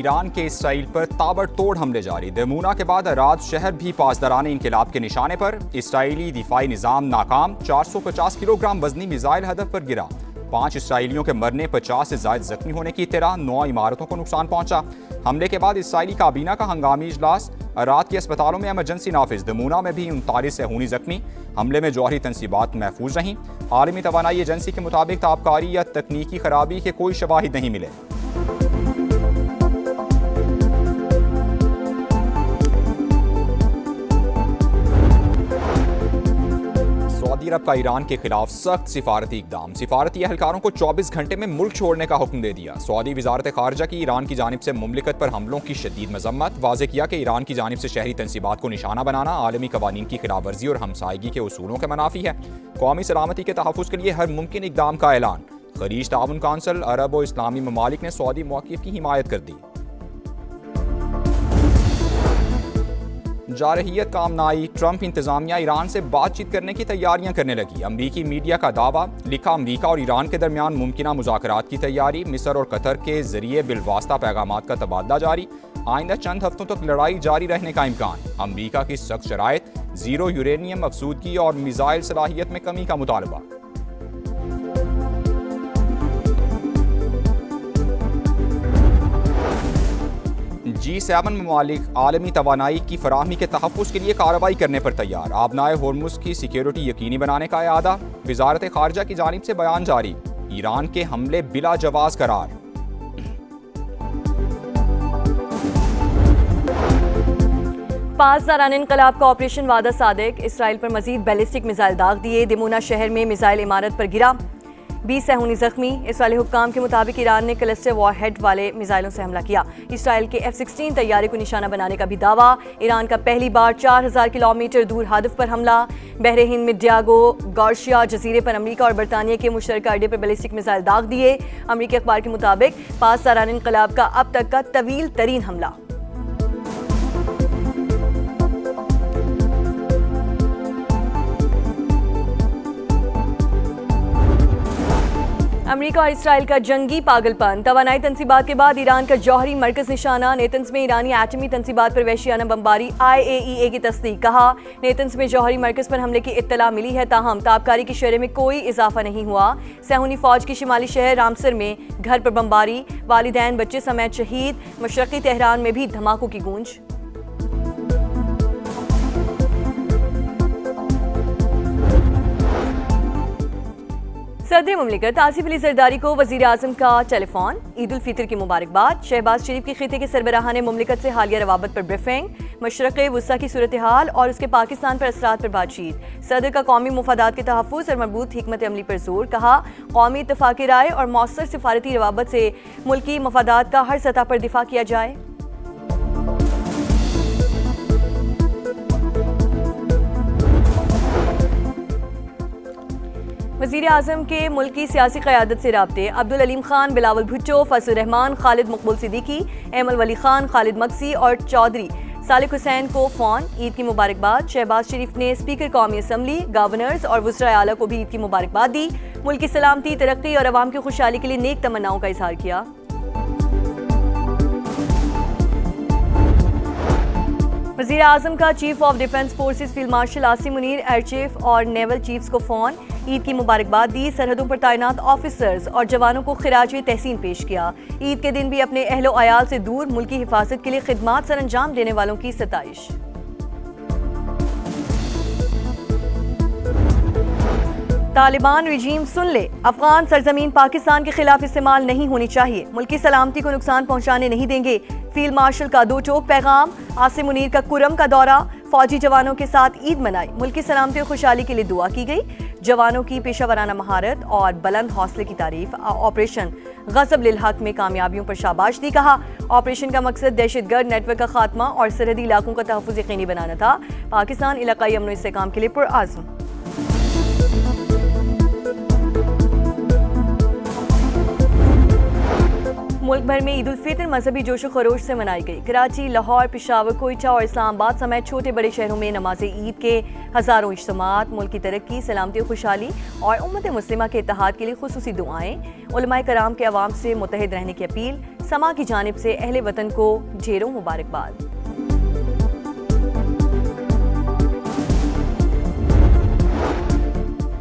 Iran के Israel पर ताबड़तोड़ हमले जारी। दमूना के बाद रात शहर भी पासदारान इंकलाब के निशाने पर। इसराइली दिफाई निज़ाम नाकाम। 450 किलोग्राम वजनी मिसाइल हदफ पर गिरा। 5 इसराइलियों के मरने, 50 से ज़ायद जख्मी होने की इत्तला। 9 इमारतों को नुकसान पहुंचा। हमले के बाद इसराइली काबीना का हंगामी इजलास। रात के अस्पतालों में एमरजेंसी नाफिज। दमूना में भी 39 सेहूनी जख्मी। हमले में जौहरी तनसीबात महफूज रहीं। आलमी तवानाई एजेंसी के मुताबिक ताबकारी या तकनीकी खराबी के कोई शवाहिद नहीं मिले। सऊदी अरब का ईरान के खिलाफ सख्त सिफारती इकदाम। सिफारती एहलकारों को 24 घंटे में मुल्क छोड़ने का हुक्म दे दिया। सऊदी वजारत खारजा की ईरान की जानिब से मुमलिकत पर हमलों की शदीद मजम्मत। वाज़ेह किया कि ईरान की जानिब से शहरी तनसीबात को निशाना बनाना आलमी कवानीन की खिलाफ वर्जी और हमसायगी के उसूलों के मनाफी है। कौमी सलामती के तहफ़्फ़ुज़ के लिए हर मुमकिन इकदाम का ऐलान। खलीज ताउन काउंसिल, अरब और इस्लामी ममालिक ने सऊदी मौक़िफ़ की हिमायत कर दी। जारहियत काम ना आई। ट्रंप इंतजामिया ईरान से बातचीत करने की तैयारियां करने लगी। अमरीकी मीडिया का दावा। लिखा, अमरीका और ईरान के दरमियान मुमकिना मुज़ाकरात की तैयारी। मिस्र और कतर के जरिए बिलवास्ता पैगामात का तबादला जारी। आइंदा चंद हफ्तों तक लड़ाई जारी रहने का इम्कान। अमरीका की सख्त शराइत। जीरो यूरेनियम अफसूदगी और मिसाइल सलाहियत में कमी का मुतालबा। G7 ममालिक आलमी तवानाई की फराहमी के तहफ़्फ़ुज़ के लिए कार्रवाई करने पर तैयार। आबनाए होर्मुज़ की सिक्योरिटी यकीनी बनाने का इरादा। वज़ारत ख़ारजा की जानिब से बयान जारी। ईरान के हमले बिला जवाज़ करार। पासदारान इंकलाब का ऑपरेशन वादा सादिक। इसराइल पर मजीद बैलिस्टिक मिसाइल दाग दिए। दमूना शहर में मिसाइल इमारत पर गिरा। 20 सेहूनी जख्मी। इसराइली हुक्काम के मुताबिक ईरान ने क्लस्टर वॉरहेड वाले मिसाइलों से हमला किया। इसराइल के F-16 तैयारे को निशाना बनाने का भी दावा। ईरान का पहली बार 4000 किलोमीटर दूर हदफ पर हमला। बहरे हिंद में डियागो गार्शिया जजीरे पर अमरीका और बरतानिया के मुश्तरका अड्डे पर बैलिस्टिक मिसाइल दाग दिए। अमरीकी अखबार के मुताबिक पासदारान इंकलाब का अब तक का तवील तरीन हमला। अमरीका और इसराइल का जंगी पागलपन। तवानाई तनसीबात के बाद ईरान का जौहरी मरकज निशाना। नेतन्स में ईरानी एटमी तनसीबात पर वहशियाना बमबारी। IAEA की तस्दीक। कहा, नेतन्स में जौहरी मरकज पर हमले की इत्तला मिली है, ताहम ताबकारी की शरह में कोई इजाफा नहीं हुआ। सेहूनी फौज की शिमाली शहर रामसर में घर पर बमबारी। वालिदैन बच्चे समेत शहीद। मशरकी तेहरान में भी धमाकों की गूंज। सदर मुमलिकत आसिफ अली जरदारी को वजीर आजम का टेलीफोन। ईद उल फितर की मुबारकबाद। शहबाज शरीफ के खिते के सरबराहान मुमलिकत से हालिया रवाबत पर ब्रीफिंग। मशरक़ वुस्ता की सूरत हाल और उसके पाकिस्तान पर असरात पर बातचीत। सदर का कौमी मुफादात के तहफ़्फ़ुज़ और मरबूत हिकमत अमली पर जोर। कहा, कौमी इत्तफ़ाक़ी राय और मौसर सिफारती रवाबत से मुल्की मफादात का हर सतह पर दिफा किया जाए। वज़ीर आज़म के मुल्की सियासी क़यादत से राब्ते। अब्दुल अलीम खान, बिलावल भुट्टो, फजल रहमान, खालिद मकबूल सिद्दीकी, एमल वली खान, खालिद मक्सी और चौधरी सालिक हुसैन को फ़ोन। ईद की मुबारकबाद। शहबाज शरीफ ने स्पीकर कौमी असम्बली, गवर्नर्स और वज़राए आला को भी ईद की मुबारकबाद दी। मुल्क की सलामती, तरक्की और अवाम की खुशहाली के लिए नेक तमन्नाओं का इज़हार किया। वज़ीर आज़म का chief of defence forces field marshal Asim Munir, air chief और नेवल चीफ्स को फ़ोन। ईद की मुबारकबाद दी। सरहदों पर तैनात ऑफिसर्स और जवानों को खिराज तहसीन पेश किया। ईद के दिन भी अपने अहलो अयाल से दूर मुल्क की हिफाजत के लिए खिदमात सर अंजाम देने वालों की सताइश। तालिबान रिजीम सुन ले, अफगान सरजमीन पाकिस्तान के खिलाफ इस्तेमाल नहीं होनी चाहिए। मुल्क की सलामती को नुकसान पहुंचाने नहीं देंगे। फील्ड मार्शल का दो टोक पैगाम। आसिम मुनीर का कुरम का दौरा। फौजी जवानों के साथ ईद मनाई। मुल्क की सलामती और खुशहाली के लिए दुआ की गई। जवानों की पेशावराना महारत और बुलंद हौसले की तारीफ। ऑपरेशन गज़ब लिल हक में कामयाबियों पर शाबाश दी। कहा, ऑपरेशन का मकसद दहशतगर्द नेटवर्क का खात्मा और सरहदी इलाकों का तहफ़्फ़ुज़ यकीनी बनाना था। पाकिस्तान इलाकाई अमन इस्तेहकाम के लिए पुरअज़्म। मुल्क भर में ईद उल फितर मजहबी जोशो खरोश से मनाई गई। कराची, लाहौर, पेशावर, कोयटा और इस्लामाबाद समेत छोटे बड़े शहरों में नमाज ईद के हज़ारों इज्तिमात। मुल्क की तरक्की, सलामती और खुशहाली और उम्मत मुस्लिमा के इत्तेहाद के लिए खुसूसी दुआएं। उलमाए कराम के अवाम से मुत्तहिद रहने की अपील। समा की जानिब से अहले वतन को ढेरों मुबारकबाद।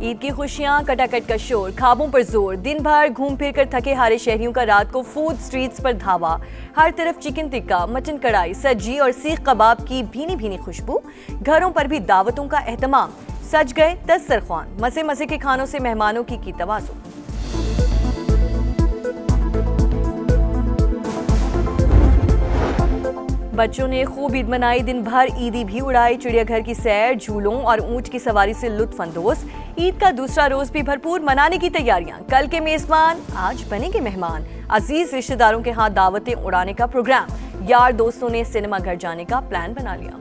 ईद की खुशियां, कटाकट का शोर, ख्वाबों पर जोर, दिन भर घूम फिर कर थके हारे शहरियों का रात को फूड स्ट्रीट्स पर धावा। हर तरफ चिकन टिक्का, मटन कढ़ाई, सज्जी और सीख कबाब की भीनी भीनी खुशबू। घरों पर भी दावतों का एहतमाम। सज गए दस्तरख्वान, मजे मजे के खानों से मेहमानों की तवाज़ुन। बच्चों ने खूब ईद मनाई, दिन भर ईदी भी उड़ाई। चिड़ियाघर की सैर, झूलों और ऊंट की सवारी से लुत्फ अंदोज। ईद का दूसरा रोज भी भरपूर मनाने की तैयारियां। कल के मेजबान आज बनेंगे मेहमान। अजीज रिश्तेदारों के हाथ दावतें उड़ाने का प्रोग्राम। यार दोस्तों ने सिनेमा घर जाने का प्लान बना लिया।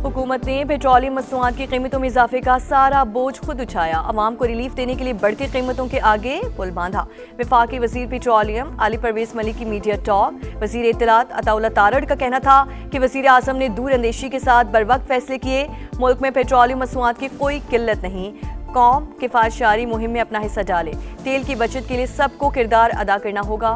हुकूमत ने पेट्रोलियम मसनूआत की कीमतों में इजाफे का सारा बोझ खुद उठाया। अवाम को रिलीफ देने के लिए बढ़ती कीमतों के आगे पुल बांधा। वफाकी वजीर पेट्रोलियम अली परवेज मलिक की मीडिया टॉक। वजीर इत्तलात अताउल्लाह तारड़ का कहना था कि वजीर आजम ने दूर अंदेशी के साथ बरवक्त फैसले किए। मुल्क में पेट्रोलियम मसनूआत की कोई किल्लत नहीं। कौम किफायतशारी मुहिम में अपना हिस्सा डाले। तेल की बचत के लिए सबको किरदार अदा करना होगा।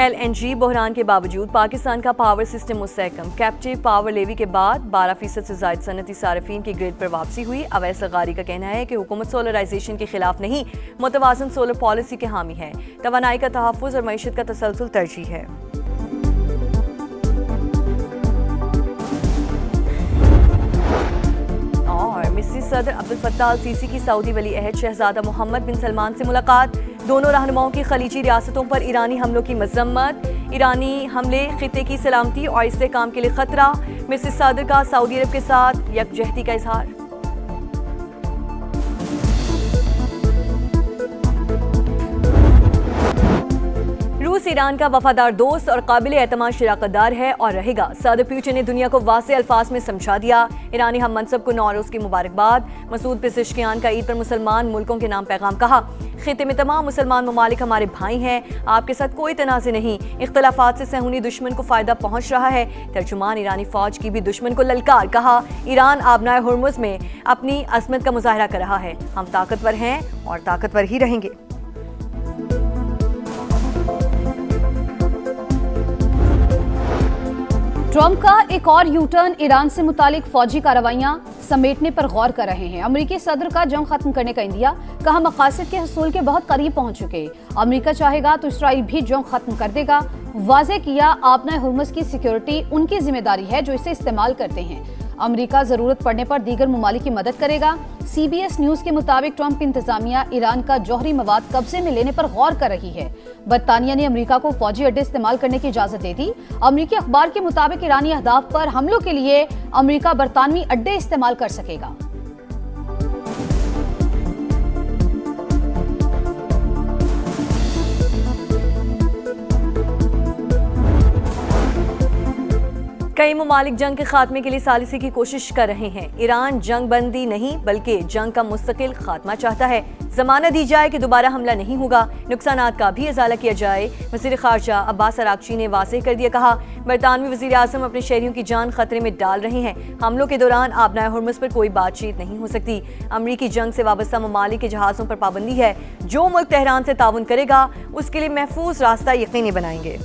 LNG बहरान के बावजूद पाकिस्तान का पावर सिस्टम मुस्तहकम। कैप्टिव पावर लेवी के बाद 12% से ज्यादा सनती सार्फिन की ग्रिड पर वापसी हुई। अवैस ग़ारी का कहना है कि हुकूमत सोलराइजेशन के खिलाफ नहीं, मुतवाज़न सोलर पॉलिसी के हामी है। तवानाई का तहफ़्फ़ुज़ और मईशत का तसलसल तरजीह है। और मिस्री सदर अब्दुल फत्ताह अल सीसी की सऊदी वली अहद शहजादा मोहम्मद बिन सलमान से मुलाकात। दोनों रहनुमाओं की खलीजी रियासतों पर ईरानी हमलों की मजम्मत। ईरानी हमले खित्ते की सलामती और इस्तेहकाम के लिए खतरा। मिस्री सदर का सऊदी अरब के साथ यकजहती का इजहार। रूस ईरान का वफादार दोस्त और काबिल एतमाद शराकतदार है और रहेगा। सदर पुतिन ने दुनिया को वाज़ेह अल्फाज में समझा दिया। ईरानी हम मनसब को नौरोज़ की मुबारकबाद। मसूद पेज़ेश्कियान का ईद पर मुसलमान मुल्कों के नाम पैगाम। कहा, खित्ते में तमाम मुसलमान ममालिक हमारे भाई हैं। आपके साथ कोई तनाज़े नहीं। इख्तलाफात से सहूनी दुश्मन को फ़ायदा पहुँच रहा है। तर्जुमान ईरानी फ़ौज की भी दुश्मन को ललकार। कहा, ईरान आबनाए हुर्मुज़ में अपनी अज़मत का मुज़ाहरा कर रहा है। हम ताकतवर हैं और ताकतवर ही रहेंगे। ट्रंप का एक और यू टर्न। ईरान से मुतालिक फौजी कार्रवाइयां समेटने पर गौर कर रहे हैं। अमेरिकी सदर का जंग खत्म करने का इंदिया। कहा, मकासद के हसूल के बहुत करीब पहुंच चुके। अमेरिका चाहेगा तो इसराइल भी जंग खत्म कर देगा। वाज़े किया, आपना हुर्मुज़ की सिक्योरिटी उनकी जिम्मेदारी है जो इसे इस्तेमाल करते हैं। अमेरिका जरूरत पड़ने पर दीगर ममालिक की मदद करेगा। CBS न्यूज के मुताबिक ट्रंप इंतजामिया ईरान का जौहरी मवाद कब्जे में लेने पर गौर कर रही है। बरतानिया ने अमेरिका को फौजी अड्डे इस्तेमाल करने की इजाजत दे दी। अमेरिकी अखबार के मुताबिक ईरानी अहदाफ पर हमलों के लिए अमेरिका बरतानवी अड्डे इस्तेमाल कर सकेगा। कई ममालिक जंग के खात्मे के लिए सालिसी की कोशिश कर रहे हैं। ईरान जंग बंदी नहीं बल्कि जंग का मुस्तकिल खात्मा चाहता है। जमानत दी जाए कि दोबारा हमला नहीं होगा। नुकसानात का भी इजाला किया जाए। वज़ीर ख़ारजा अब्बास अरागची ने वाज़ेह कर दिया। कहा, बरतानवी वज़ीर आज़म अपने शहरियों की जान खतरे में डाल रहे हैं। हमलों के दौरान आबनाए हुर्मुज़ पर कोई बातचीत नहीं हो सकती। अमरीकी जंग से वाबस्ता ममालिक के जहाज़ों पर पाबंदी है। जो मुल्क तेहरान से ताउन करेगा उसके लिए महफूज रास्ता यकीनी बनाएंगे।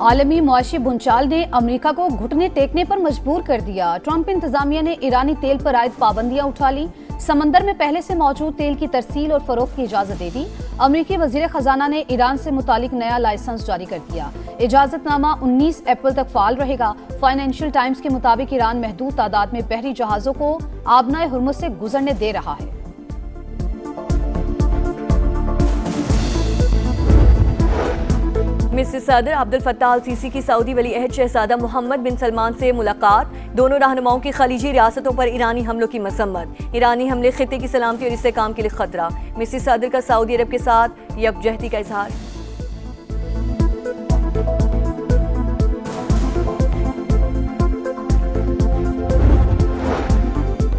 आलमी मुआशी भूचाल ने अमेरिका को घुटने टेकने पर मजबूर कर दिया। ट्रंप इंतजामिया ने ईरानी तेल पर आयद पाबंदियां उठा ली। समंदर में पहले से मौजूद तेल की तरसील और फरोख्त की इजाजत दे दी। अमेरिकी वजीर खजाना ने ईरान से मुतालिक नया लाइसेंस जारी कर दिया। इजाजतनामा 19 अप्रैल तक फाल रहेगा। फाइनेंशियल टाइम्स के मुताबिक ईरान महदूद तादाद में बहरी जहाजों को आबनाए हुर्मुज़ से गुजरने दे रहा है। मिस्र सदर अब्दुल फत्ताह अल सीसी की सऊदी वली अहद शहजादा मोहम्मद बिन सलमान से मुलाकात। दोनों रहनुमाओं की खलीजी रियासतों पर ईरानी हमलों की मसम्मत। ईरानी हमले खित्ते की सलामती और इस्तेहकाम के लिए खतरा। मिस्र सदर का सऊदी अरब के साथ यकजहती का इजहार।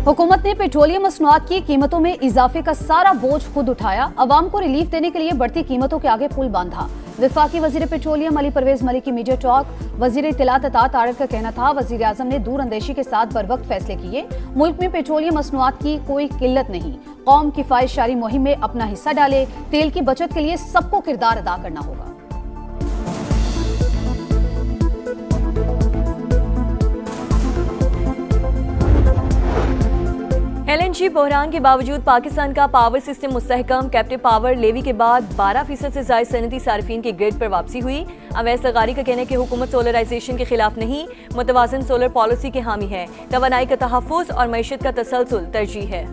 हुकूमत ने पेट्रोलियम मसनूआत की कीमतों में इजाफे का सारा बोझ खुद उठाया। अवाम को रिलीफ देने के लिए बढ़ती कीमतों के आगे पुल बांधा। वफाकी वजीर पेट्रोलियम अली परवेज मलिक की मीडिया टॉक। वजीर इत्तलात अतात आरिफ का कहना था, वजीर आजम ने दूर अंदेशी के साथ बर वक्त फैसले किए। मुल्क में पेट्रोलियम मसनूआत की कोई किल्लत नहीं। कौम किफायतशारी मुहिम में अपना हिस्सा डाले। तेल की बचत के लिए सबको किरदार अदा करना होगा। LNG बहरान के बावजूद पाकिस्तान का पावर सिस्टम मुस्तहकम। कैप्टिव पावर लेवी के बाद 12% से ज्यादा सनती सार्फिन की ग्रिड पर वापसी हुई। अवैस लगारी का कहना है कि हुकूमत सोलराइजेशन के खिलाफ नहीं, मुतवाज़िन सोलर पॉलिसी के हामी है। तवानाई का तहफ़्फ़ुज़ और मईशत का तसलसल तरजीह है।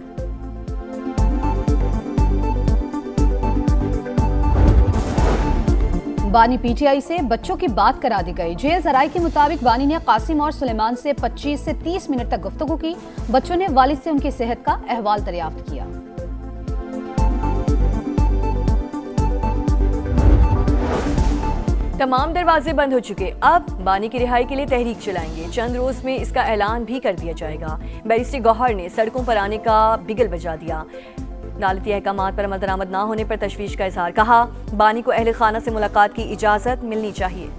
बानी PTI से बच्चों की बात करा दी गई। जेल जराई के मुताबिक बानी ने कासिम और सुलेमान से 25 से 30 मिनट तक गुफ्तगू की। बच्चों ने वालिद से उनकी सेहत का अहवाल दरियाफ्त किया। तमाम दरवाजे बंद हो चुके, अब बानी की रिहाई के लिए तहरीक चलाएंगे। चंद रोज में इसका ऐलान भी कर दिया जाएगा। बैरिस्टर गौहर ने सड़कों पर आने का बिगल बजा दिया। अदालती अहकामात पर अमल दरामद ना होने पर तशवीश का इजहार। कहा, बानी को अहले खाना से मुलाकात की इजाजत मिलनी चाहिए।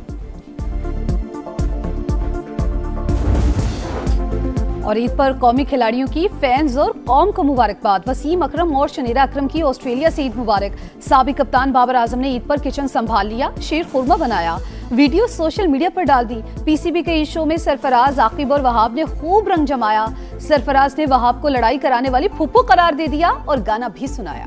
और ईद पर कौमी खिलाड़ियों की फैंस और कौम को मुबारकबाद। वसीम अकरम और शनीरा अकरम की ऑस्ट्रेलिया से ईद मुबारक। साबिक कप्तान बाबर आजम ने ईद पर किचन संभाल लिया, शीर खुरमा बनाया, वीडियो सोशल मीडिया पर डाल दी। PCB के इस शो में सरफराज, आकिब और वहाब ने खूब रंग जमाया। सरफराज ने वहाब को लड़ाई कराने वाली फूफो करार दे दिया और गाना भी सुनाया।